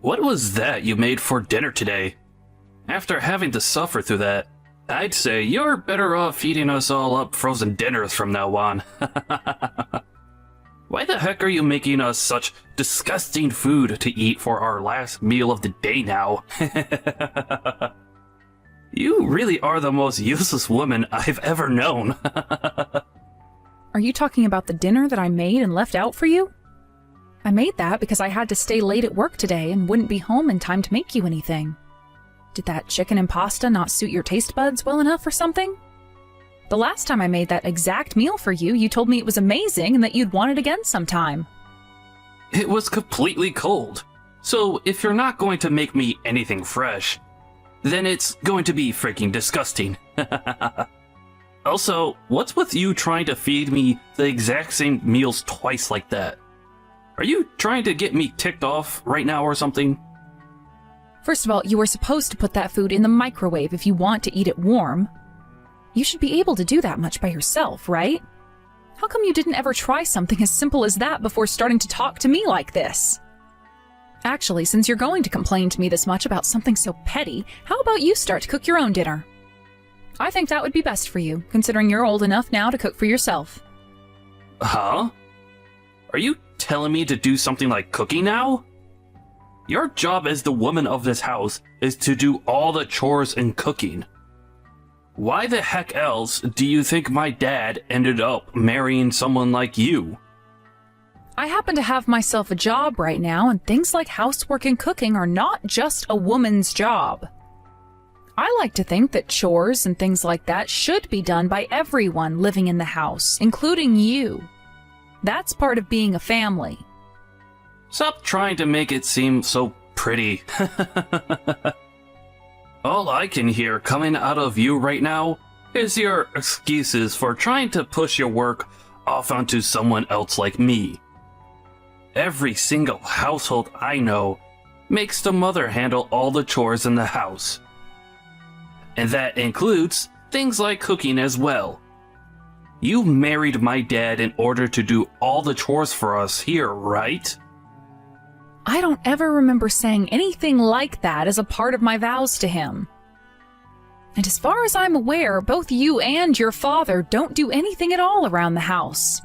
What was that you made for dinner today? After having to suffer through that, I'd say you're better off feeding us all up frozen dinners from now on. Why the heck are you making us such disgusting food to eat for our last meal of the day now? You really are the most useless woman I've ever known. Are you talking about the dinner that I made and left out for you? I made that because I had to stay late at work today and wouldn't be home in time to make you anything. Did that chicken and pasta not suit your taste buds well enough or something? The last time I made that exact meal for you, you told me it was amazing and that you'd want it again sometime. It was completely cold. So if you're not going to make me anything fresh, then it's going to be freaking disgusting. Also, what's with you trying to feed me the exact same meals twice like that? Are you trying to get me ticked off right now or something? First of all, you were supposed to put that food in the microwave if you want to eat it warm. You should be able to do that much by yourself, right? How come you didn't ever try something as simple as that before starting to talk to me like this? Actually, since you're going to complain to me this much about something so petty, how about you start to cook your own dinner? I think that would be best for you, considering you're old enough now to cook for yourself. Huh? Are you telling me to do something like cooking now? Your job as the woman of this house is to do all the chores and cooking. Why the heck else do you think my dad ended up marrying someone like you? I happen to have myself a job right now, and things like housework and cooking are not just a woman's job. I like to think that chores and things like that should be done by everyone living in the house, including you. That's part of being a family. Stop trying to make it seem so pretty. All I can hear coming out of you right now is your excuses for trying to push your work off onto someone else like me. Every single household I know makes the mother handle all the chores in the house. And that includes things like cooking as well. You married my dad in order to do all the chores for us here, right? I don't ever remember saying anything like that as a part of my vows to him. And as far as I'm aware, both you and your father don't do anything at all around the house.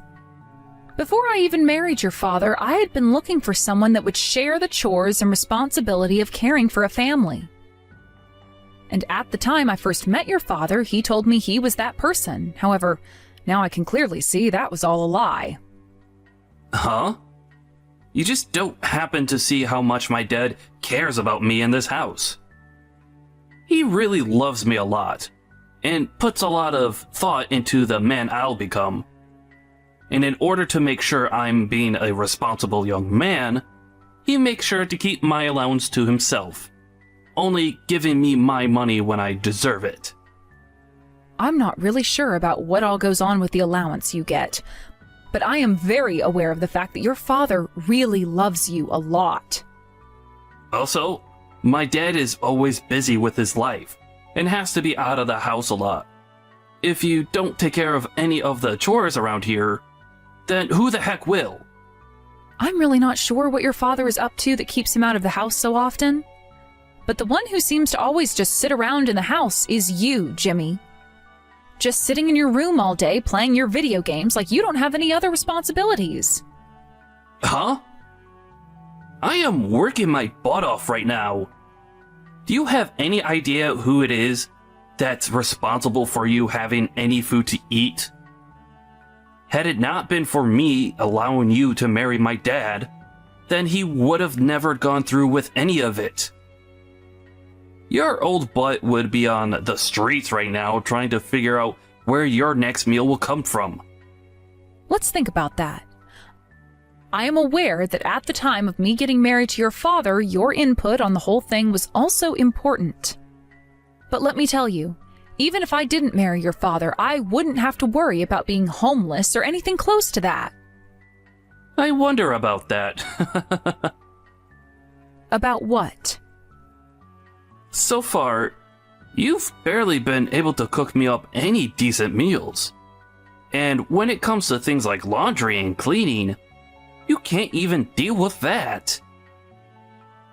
Before I even married your father, I had been looking for someone that would share the chores and responsibility of caring for a family. And at the time I first met your father, he told me he was that person. However, now I can clearly see that was all a lie. Huh? You just don't happen to see how much my dad cares about me in this house. He really loves me a lot, and puts a lot of thought into the man I'll become. And in order to make sure I'm being a responsible young man, he makes sure to keep my allowance to himself, only giving me my money when I deserve it. I'm not really sure about what all goes on with the allowance you get, but I am very aware of the fact that your father really loves you a lot. Also, my dad is always busy with his life, and has to be out of the house a lot. If you don't take care of any of the chores around here, then who the heck will? I'm really not sure what your father is up to that keeps him out of the house so often. But the one who seems to always just sit around in the house is you, Jimmy. Just sitting in your room all day playing your video games like you don't have any other responsibilities. Huh? I am working my butt off right now. Do you have any idea who it is that's responsible for you having any food to eat? Had it not been for me allowing you to marry my dad, then he would have never gone through with any of it. Your old butt would be on the streets right now trying to figure out where your next meal will come from. Let's think about that. I am aware that at the time of me getting married to your father, your input on the whole thing was also important. But let me tell you, even if I didn't marry your father, I wouldn't have to worry about being homeless or anything close to that. I wonder about that. About what? So far, you've barely been able to cook me up any decent meals. And when it comes to things like laundry and cleaning, you can't even deal with that.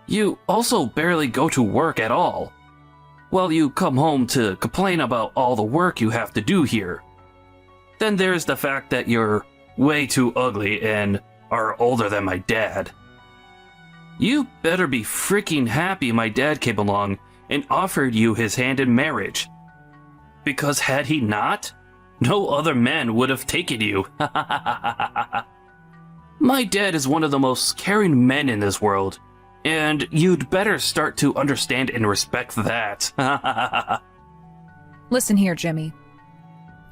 You also barely go to work at all. Well, you come home to complain about all the work you have to do here. Then there's the fact that you're way too ugly and are older than my dad. You better be freaking happy my dad came along and offered you his hand in marriage. Because had he not, no other man would have taken you. My dad is one of the most caring men in this world, and you'd better start to understand and respect that. Listen here, Jimmy.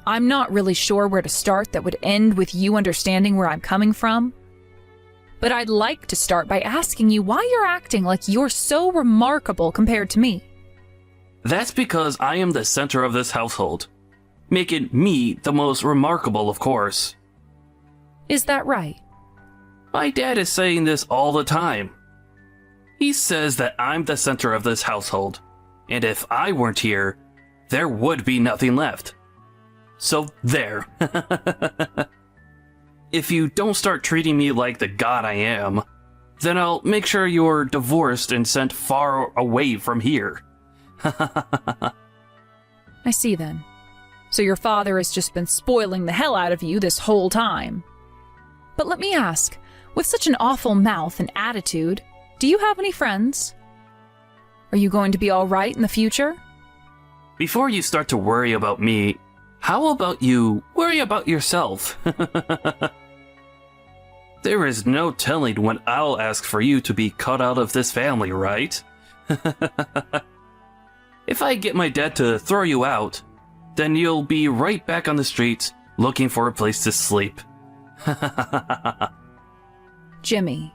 I'm not really sure where to start that would end with you understanding where I'm coming from. But I'd like to start by asking you why you're acting like you're so remarkable compared to me. That's because I am the center of this household, making me the most remarkable, of course. Is that right? My dad is saying this all the time. He says that I'm the center of this household, and if I weren't here, there would be nothing left. So there. If you don't start treating me like the god I am, then I'll make sure you're divorced and sent far away from here. I see then. So your father has just been spoiling the hell out of you this whole time. But let me ask, with such an awful mouth and attitude, do you have any friends? Are you going to be all right in the future? Before you start to worry about me, how about you worry about yourself? There is no telling when I'll ask for you to be cut out of this family, right? If I get my dad to throw you out, then you'll be right back on the streets looking for a place to sleep. Jimmy,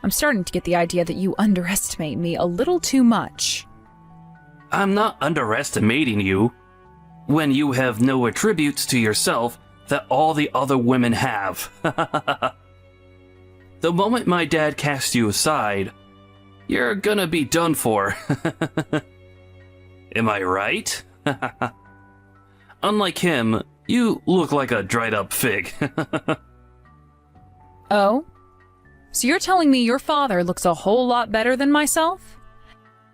I'm starting to get the idea that you underestimate me a little too much. I'm not underestimating you. When you have no attributes to yourself that all the other women have. The moment my dad casts you aside, you're gonna be done for. Am I right? Unlike him, you look like a dried up fig. Oh? So you're telling me your father looks a whole lot better than myself?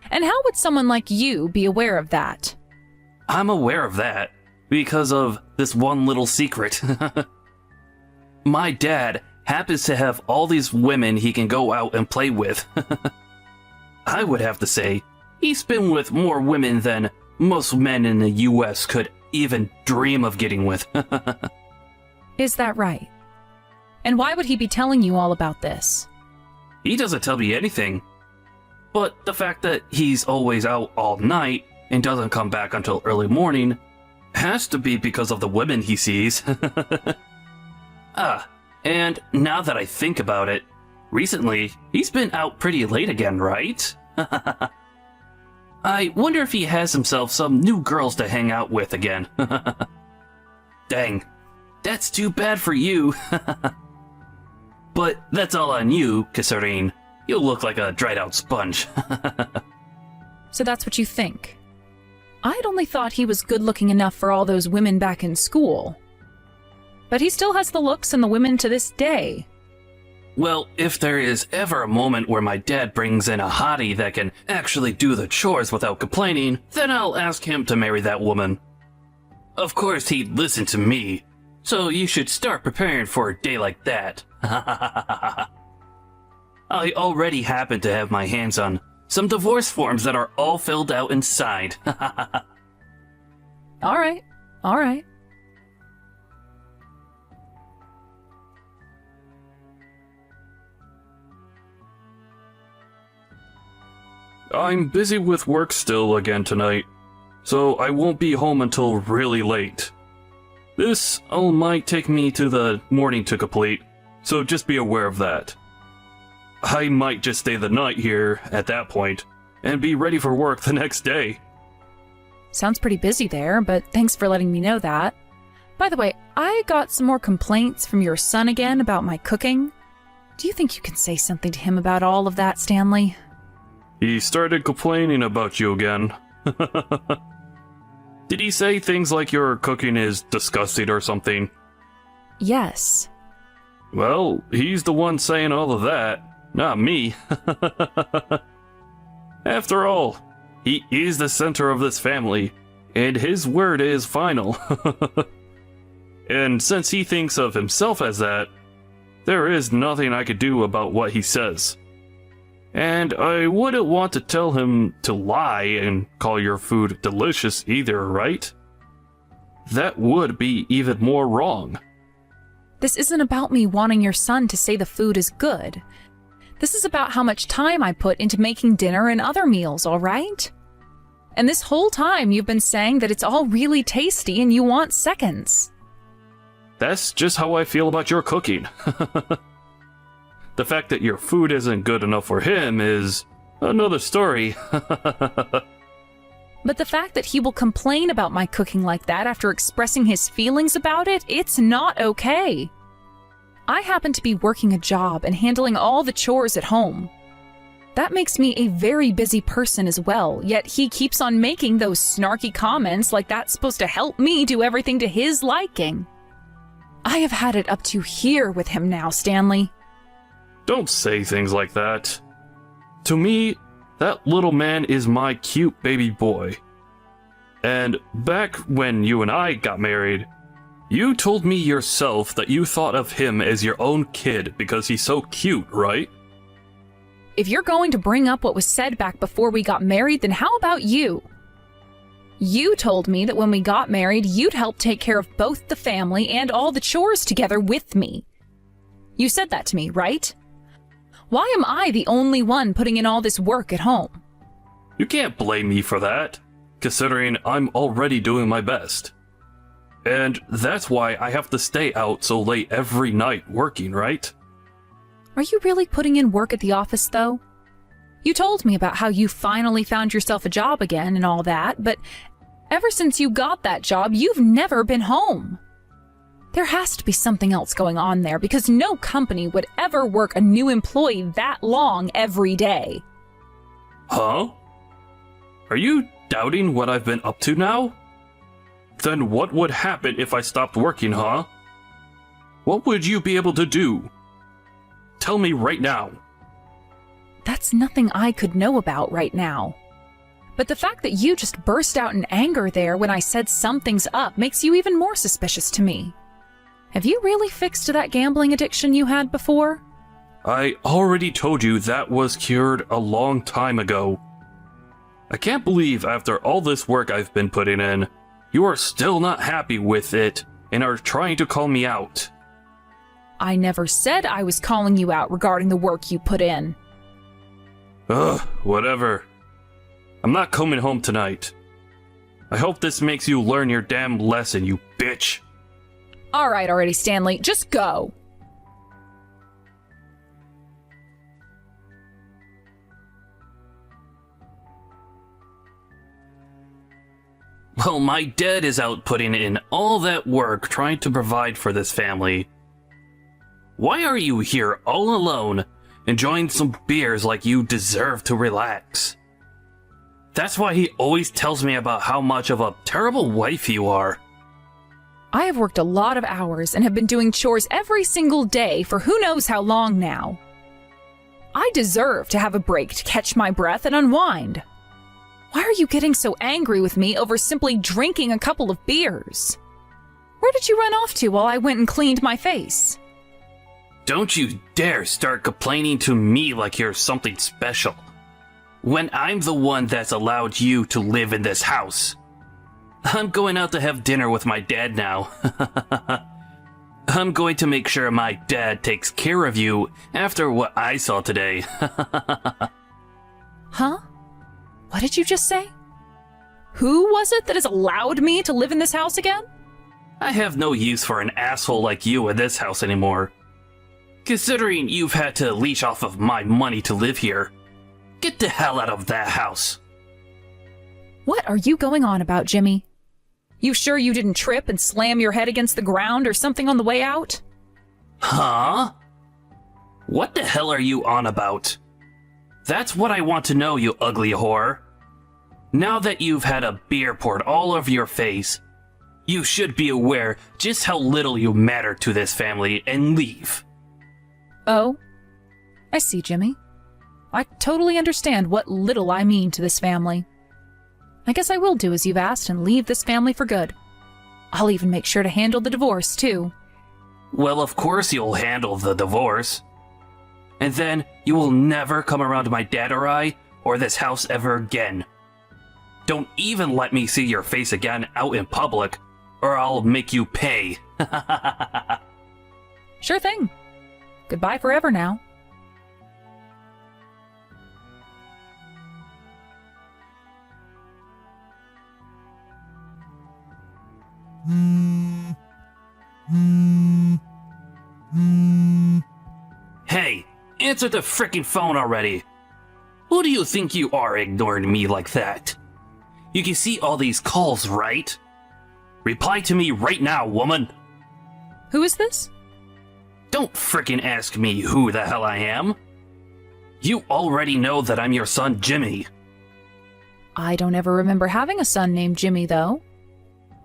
And how would someone like you be aware of that? I'm aware of that because of this one little secret. My dad happens to have all these women he can go out and play with. I would have to say, he's been with more women than most men in the US could even dream of getting with. Is that right? And why would he be telling you all about this? He doesn't tell me anything. But the fact that he's always out all night and doesn't come back until early morning has to be because of the women he sees. And now that I think about it, recently he's been out pretty late again, right? I wonder if he has himself some new girls to hang out with again. Dang, that's too bad for you. But that's all on you, Kasserine. You look like a dried out sponge. So that's what you think? I'd only thought he was good looking enough for all those women back in school. But he still has the looks and the women to this day. Well, if there is ever a moment where my dad brings in a hottie that can actually do the chores without complaining, then I'll ask him to marry that woman. Of course, he'd listen to me, so you should start preparing for a day like that. I already happen to have my hands on some divorce forms that are all filled out inside. All right. I'm busy with work still again tonight, so I won't be home until really late. This all might take me to the morning to complete, so just be aware of that. I might just stay the night here at that point, and be ready for work the next day. Sounds pretty busy there, but thanks for letting me know that. By the way, I got some more complaints from your son again about my cooking. Do you think you can say something to him about all of that, Stanley? He started complaining about you again. Did he say things like your cooking is disgusting or something? Yes. Well, he's the one saying all of that. Not me. After all, he is the center of this family, and his word is final. And since he thinks of himself as that, there is nothing I could do about what he says. And I wouldn't want to tell him to lie and call your food delicious either, right? That would be even more wrong. This isn't about me wanting your son to say the food is good. This is about how much time I put into making dinner and other meals, all right? And this whole time you've been saying that it's all really tasty and you want seconds. That's just how I feel about your cooking. The fact that your food isn't good enough for him is another story. But the fact that he will complain about my cooking like that after expressing his feelings about it, it's not okay. I happen to be working a job and handling all the chores at home. That makes me a very busy person as well, yet he keeps on making those snarky comments like that's supposed to help me do everything to his liking. I have had it up to here with him now, Stanley. Don't say things like that. To me, that little man is my cute baby boy. And back when you and I got married, you told me yourself that you thought of him as your own kid because he's so cute, right? If you're going to bring up what was said back before we got married, then how about you? You told me that when we got married, you'd help take care of both the family and all the chores together with me. You said that to me, right? Why am I the only one putting in all this work at home? You can't blame me for that, considering I'm already doing my best. And that's why I have to stay out so late every night working, right? Are you really putting in work at the office, though? You told me about how you finally found yourself a job again and all that, but ever since you got that job, you've never been home. There has to be something else going on there because no company would ever work a new employee that long every day. Huh? Are you doubting what I've been up to now? Then what would happen if I stopped working, huh? What would you be able to do? Tell me right now. That's nothing I could know about right now. But the fact that you just burst out in anger there when I said something's up makes you even more suspicious to me. Have you really fixed that gambling addiction you had before? I already told you that was cured a long time ago. I can't believe after all this work I've been putting in, you are still not happy with it and are trying to call me out. I never said I was calling you out regarding the work you put in. Ugh, whatever. I'm not coming home tonight. I hope this makes you learn your damn lesson, you bitch. All right already, Stanley, just go. Well, my dad is out putting in all that work trying to provide for this family. Why are you here all alone, enjoying some beers like you deserve to relax? That's why he always tells me about how much of a terrible wife you are. I have worked a lot of hours and have been doing chores every single day for who knows how long now. I deserve to have a break to catch my breath and unwind. Why are you getting so angry with me over simply drinking a couple of beers? Where did you run off to while I went and cleaned my face? Don't you dare start complaining to me like you're something special, when I'm the one that's allowed you to live in this house. I'm going out to have dinner with my dad now. I'm going to make sure my dad takes care of you after what I saw today. Huh? What did you just say? Who was it that has allowed me to live in this house again? I have no use for an asshole like you in this house anymore. Considering you've had to leech off of my money to live here, get the hell out of that house. What are you going on about, Jimmy? You sure you didn't trip and slam your head against the ground or something on the way out? Huh? What the hell are you on about? That's what I want to know, you ugly whore. Now that you've had a beer poured all over your face, you should be aware just how little you matter to this family and leave. Oh? I see, Jimmy. I totally understand what little I mean to this family. I guess I will do as you've asked and leave this family for good. I'll even make sure to handle the divorce, too. Well, of course you'll handle the divorce. And then you will never come around to my dad or I, or this house ever again. Don't even let me see your face again out in public, or I'll make you pay. Sure thing. Goodbye forever now. Hey, answer the frickin' phone already. Who do you think you are ignoring me like that? You can see all these calls, right? Reply to me right now, woman. Who is this? Don't frickin' ask me who the hell I am. You already know that I'm your son, Jimmy. I don't ever remember having a son named Jimmy, though.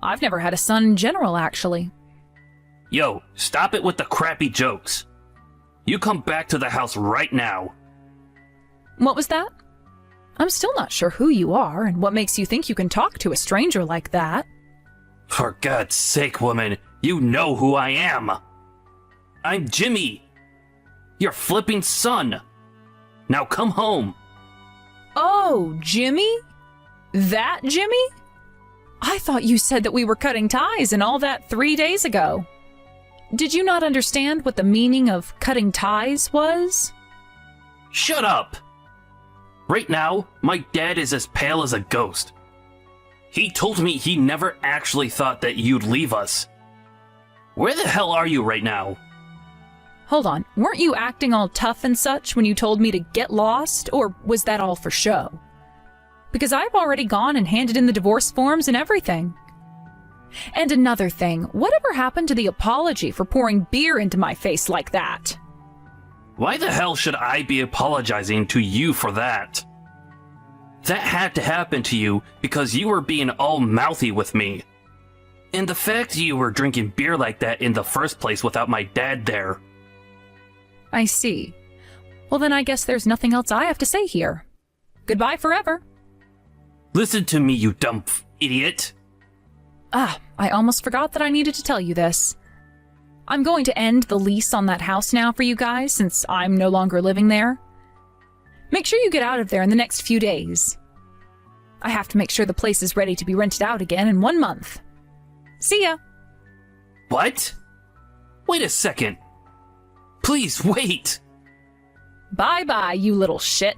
I've never had a son in general, actually. Yo, stop it with the crappy jokes. You come back to the house right now. What was that? I'm still not sure who you are and what makes you think you can talk to a stranger like that. For God's sake, woman, you know who I am. I'm Jimmy, your flipping son. Now come home. Oh, Jimmy? That Jimmy? I thought you said that we were cutting ties and all that 3 days ago. Did you not understand what the meaning of cutting ties was? Shut up! Right now, my dad is as pale as a ghost. He told me he never actually thought that you'd leave us. Where the hell are you right now? Hold on, weren't you acting all tough and such when you told me to get lost, or was that all for show? Because I've already gone and handed in the divorce forms and everything. And another thing, whatever happened to the apology for pouring beer into my face like that? Why the hell should I be apologizing to you for that? That had to happen to you because you were being all mouthy with me. And the fact you were drinking beer like that in the first place without my dad there. I see. Well, then I guess there's nothing else I have to say here. Goodbye forever. Listen to me, you dumb idiot. I almost forgot that I needed to tell you this. I'm going to end the lease on that house now for you guys since I'm no longer living there. Make sure you get out of there in the next few days. I have to make sure the place is ready to be rented out again in 1 month. See ya. What? Wait a second. Please wait. Bye-bye, you little shit.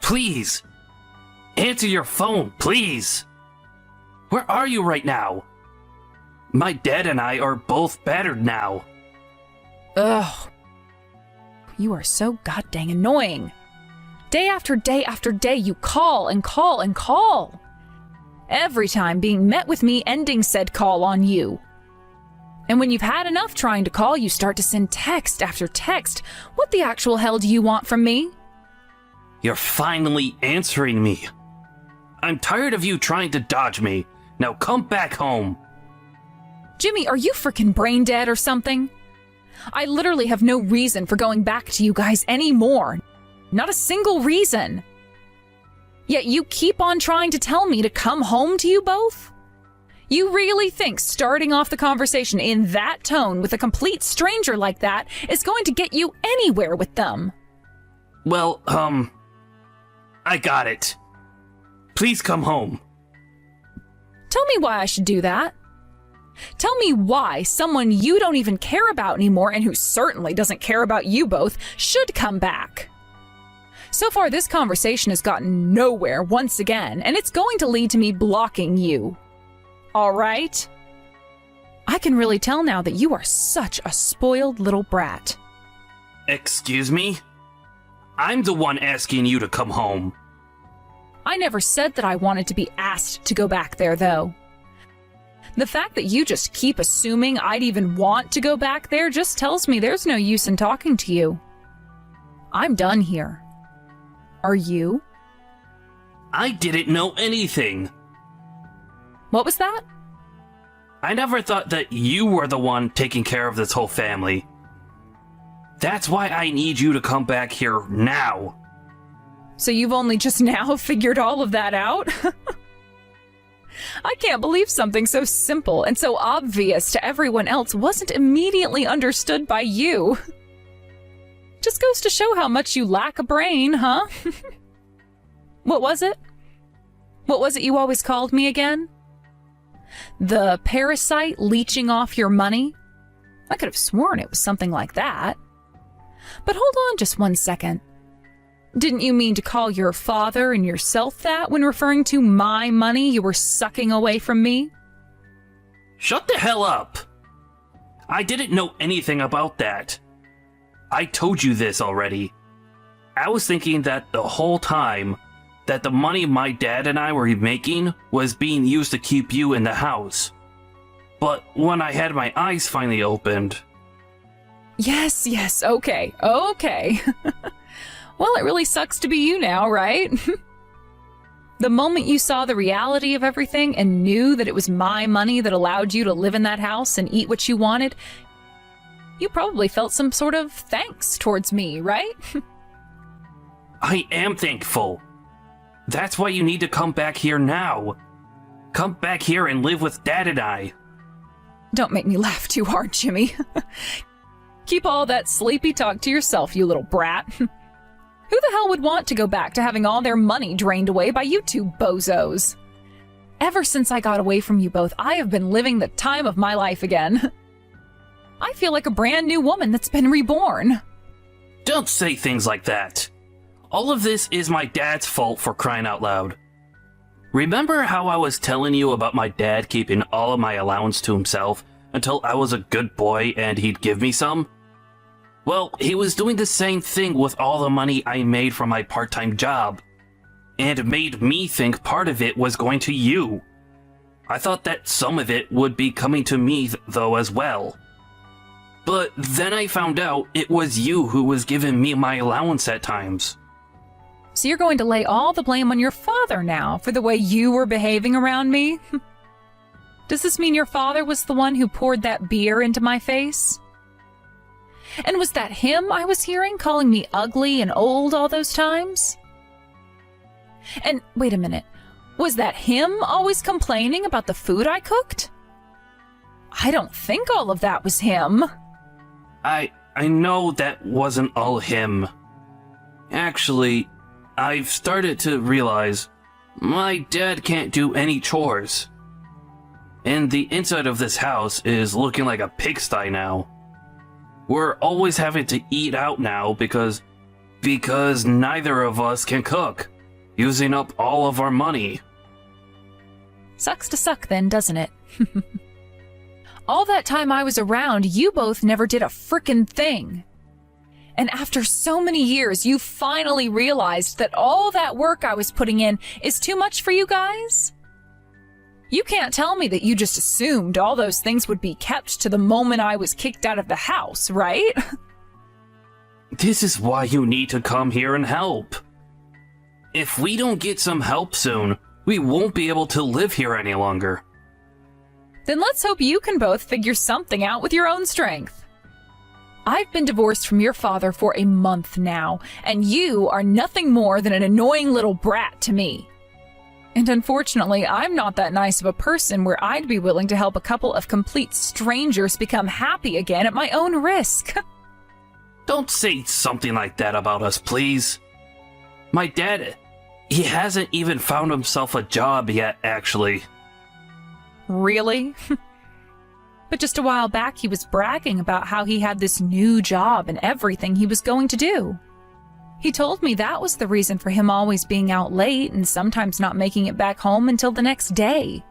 Please. Answer your phone, please. Where are you right now? My dad and I are both battered now. Ugh. You are so goddamn annoying. Day after day after day, you call and call and call. Every time being met with me ending said call on you. And when you've had enough trying to call, you start to send text after text. What the actual hell do you want from me? You're finally answering me. I'm tired of you trying to dodge me. Now come back home. Jimmy, are you freaking brain dead or something? I literally have no reason for going back to you guys anymore. Not a single reason. Yet you keep on trying to tell me to come home to you both? You really think starting off the conversation in that tone with a complete stranger like that is going to get you anywhere with them? Well, I got it. Please come home. Tell me why I should do that. Tell me why someone you don't even care about anymore and who certainly doesn't care about you both should come back. So far, this conversation has gotten nowhere once again, and it's going to lead to me blocking you. All right? I can really tell now that you are such a spoiled little brat. Excuse me? I'm the one asking you to come home. I never said that I wanted to be asked to go back there, though. The fact that you just keep assuming I'd even want to go back there just tells me there's no use in talking to you. I'm done here. Are you? I didn't know anything. What was that? I never thought that you were the one taking care of this whole family. That's why I need you to come back here now. So you've only just now figured all of that out? I can't believe something so simple and so obvious to everyone else wasn't immediately understood by you. Just goes to show how much you lack a brain, huh? What was it? What was it you always called me again? The parasite leeching off your money? I could have sworn it was something like that. But hold on just one second. Didn't you mean to call your father and yourself that when referring to my money you were sucking away from me? Shut the hell up! I didn't know anything about that. I told you this already. I was thinking that the whole time that the money my dad and I were making was being used to keep you in the house. But when I had my eyes finally opened... Yes, okay. Well, it really sucks to be you now, right? The moment you saw the reality of everything and knew that it was my money that allowed you to live in that house and eat what you wanted, you probably felt some sort of thanks towards me, right? I am thankful. That's why you need to come back here now. Come back here and live with Dad and I. Don't make me laugh too hard, Jimmy. Keep all that sleepy talk to yourself, you little brat. Who the hell would want to go back to having all their money drained away by you two bozos? Ever since I got away from you both, I have been living the time of my life again. I feel like a brand new woman that's been reborn. Don't say things like that. All of this is my dad's fault, for crying out loud. Remember how I was telling you about my dad keeping all of my allowance to himself until I was a good boy and he'd give me some? Well, he was doing the same thing with all the money I made from my part-time job, and made me think part of it was going to you. I thought that some of it would be coming to me, though, as well. But then I found out it was you who was giving me my allowance at times. So you're going to lay all the blame on your father now for the way you were behaving around me? Does this mean your father was the one who poured that beer into my face? And was that him I was hearing calling me ugly and old all those times? And wait a minute, was that him always complaining about the food I cooked? I don't think all of that was him. I know that wasn't all him. Actually, I've started to realize my dad can't do any chores. And the inside of this house is looking like a pigsty now. We're always having to eat out now because neither of us can cook, using up all of our money. Sucks to suck then, doesn't it? All that time I was around, you both never did a frickin' thing. And after so many years, you finally realized that all that work I was putting in is too much for you guys? You can't tell me that you just assumed all those things would be kept to the moment I was kicked out of the house, right? This is why you need to come here and help. If we don't get some help soon, we won't be able to live here any longer. Then let's hope you can both figure something out with your own strength. I've been divorced from your father for a month now, and you are nothing more than an annoying little brat to me. And unfortunately, I'm not that nice of a person where I'd be willing to help a couple of complete strangers become happy again at my own risk. Don't say something like that about us, please. My dad, he hasn't even found himself a job yet, actually. Really? But just a while back he was bragging about how he had this new job and everything he was going to do. He told me that was the reason for him always being out late and sometimes not making it back home until the next day.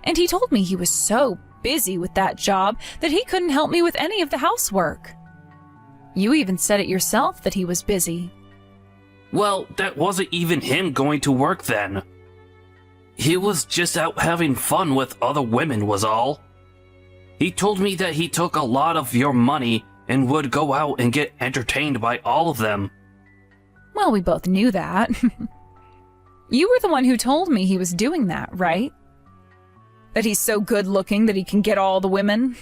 And he told me he was so busy with that job that he couldn't help me with any of the housework. You even said it yourself that he was busy. Well, that wasn't even him going to work then. He was just out having fun with other women was all. He told me that he took a lot of your money and would go out and get entertained by all of them. Well, we both knew that. You were the one who told me he was doing that, right? That he's so good looking that he can get all the women?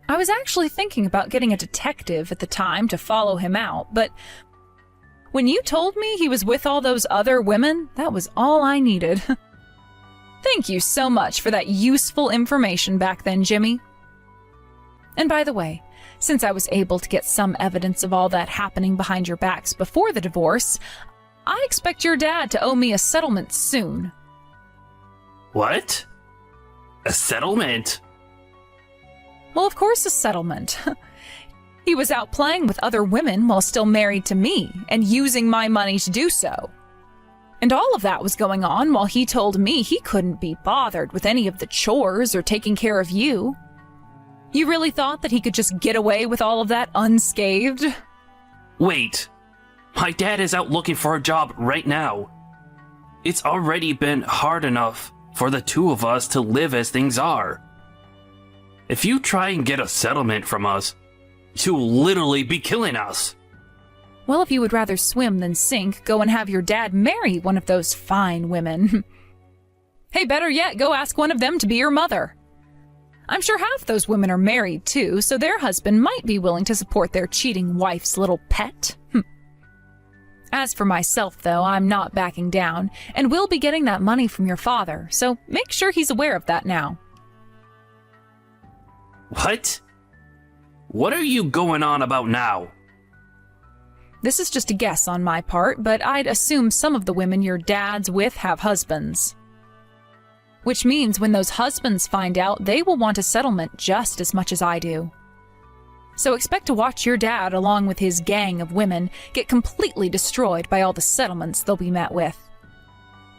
I was actually thinking about getting a detective at the time to follow him out, but when you told me he was with all those other women, that was all I needed. Thank you so much for that useful information back then, Jimmy. And by the way, since I was able to get some evidence of all that happening behind your backs before the divorce, I expect your dad to owe me a settlement soon. What? A settlement? Well, of course, a settlement. He was out playing with other women while still married to me and using my money to do so. And all of that was going on while he told me he couldn't be bothered with any of the chores or taking care of you. You really thought that he could just get away with all of that unscathed? Wait. My dad is out looking for a job right now. It's already been hard enough for the two of us to live as things are. If you try and get a settlement from us, you'll literally be killing us. Well, if you would rather swim than sink, go and have your dad marry one of those fine women. Hey, better yet, go ask one of them to be your mother. I'm sure half those women are married too, so their husband might be willing to support their cheating wife's little pet. As for myself, though, I'm not backing down, and will be getting that money from your father, so make sure he's aware of that now. What? What are you going on about now? This is just a guess on my part, but I'd assume some of the women your dad's with have husbands. Which means when those husbands find out, they will want a settlement just as much as I do. So expect to watch your dad, along with his gang of women, get completely destroyed by all the settlements they'll be met with.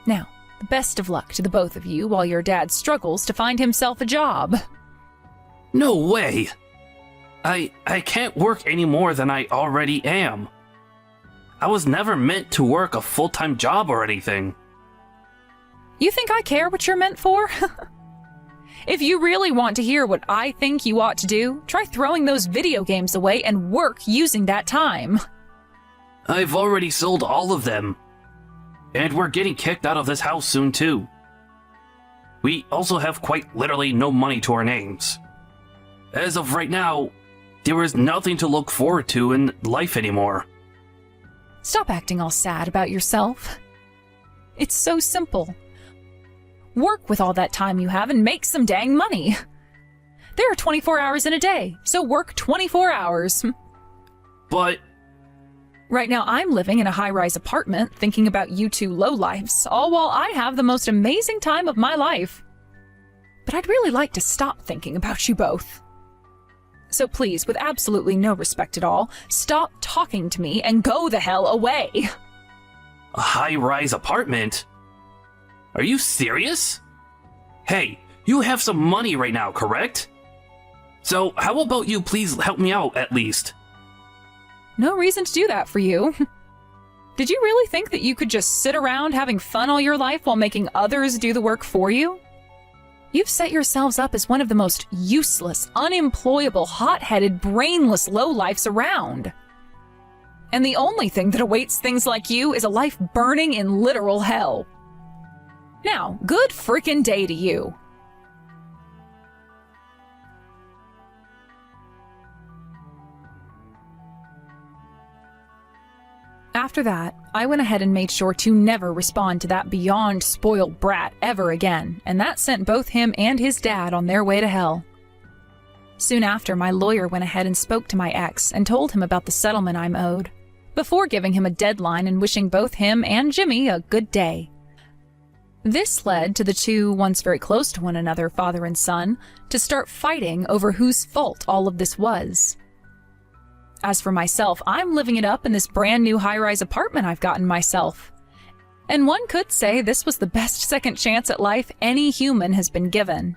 Now, the best of luck to the both of you while your dad struggles to find himself a job. No way! I can't work any more than I already am. I was never meant to work a full-time job or anything. You think I care what you're meant for? If you really want to hear what I think you ought to do, try throwing those video games away and work using that time. I've already sold all of them. And we're getting kicked out of this house soon too. We also have quite literally no money to our names. As of right now, there is nothing to look forward to in life anymore. Stop acting all sad about yourself. It's so simple. Work with all that time you have and make some dang money. There are 24 hours in a day, so work 24 hours. But right now I'm living in a high-rise apartment thinking about you two lowlifes, all while I have the most amazing time of my life. But I'd really like to stop thinking about you both. So please, with absolutely no respect at all, stop talking to me and go the hell away. a high-rise apartment? Are you serious? Hey, you have some money right now, correct? So how about you please help me out at least? No reason to do that for you. Did you really think that you could just sit around having fun all your life while making others do the work for you? You've set yourselves up as one of the most useless, unemployable, hot-headed, brainless lowlifes around. And the only thing that awaits things like you is a life burning in literal hell. Now, good frickin' day to you. After that, I went ahead and made sure to never respond to that beyond spoiled brat ever again, and that sent both him and his dad on their way to hell. Soon after, my lawyer went ahead and spoke to my ex and told him about the settlement I'm owed, before giving him a deadline and wishing both him and Jimmy a good day. This led to the two, once very close to one another, father and son, to start fighting over whose fault all of this was. As for myself, I'm living it up in this brand new high-rise apartment I've gotten myself. And one could say this was the best second chance at life any human has been given.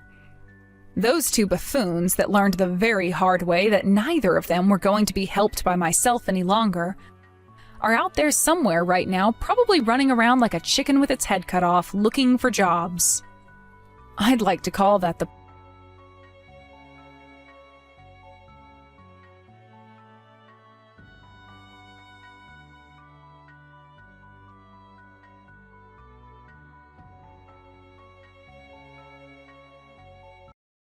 Those two buffoons that learned the very hard way that neither of them were going to be helped by myself any longer are out there somewhere right now, probably running around like a chicken with its head cut off, looking for jobs. I'd like to call that the